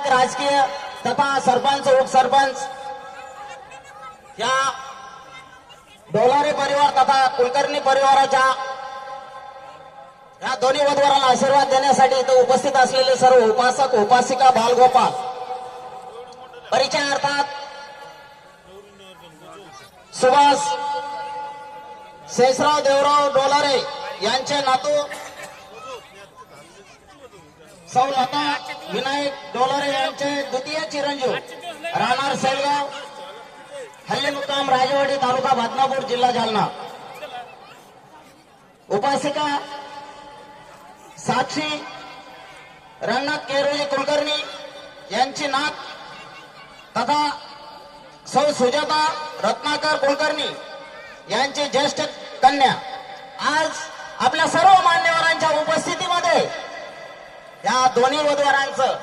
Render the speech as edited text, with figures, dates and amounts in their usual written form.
राजकीय तथा सरपंच उपसरपंच या डोलारे परिवार तथा कुलकर्णी परिवाराच्या या दोन्ही वधूवरांना आशीर्वाद देण्यासाठी इथे उपस्थित असलेले सर्व उपासक उपासिका बालगोपाल परिचयार्थात सुभाष शेषराव देवराव डोलारे यांचे नातू सौ लता विनायक डोलारे यांचे द्वितीय चिरंजीव राहणार सेलगाव हल्ली मुक्काम राजवाडी तालुका बदनापूर जिल्हा जालना उपासिका साक्षी रंगनाथ केरोजी कुलकर्णी यांची नात तथा सौ सुजाता रत्नाकर कुलकर्णी यांची ज्येष्ठ कन्या आज आपल्या सर्व मान्यवरांच्या उपस्थितीमध्ये या दोन्ही वधूवरांचं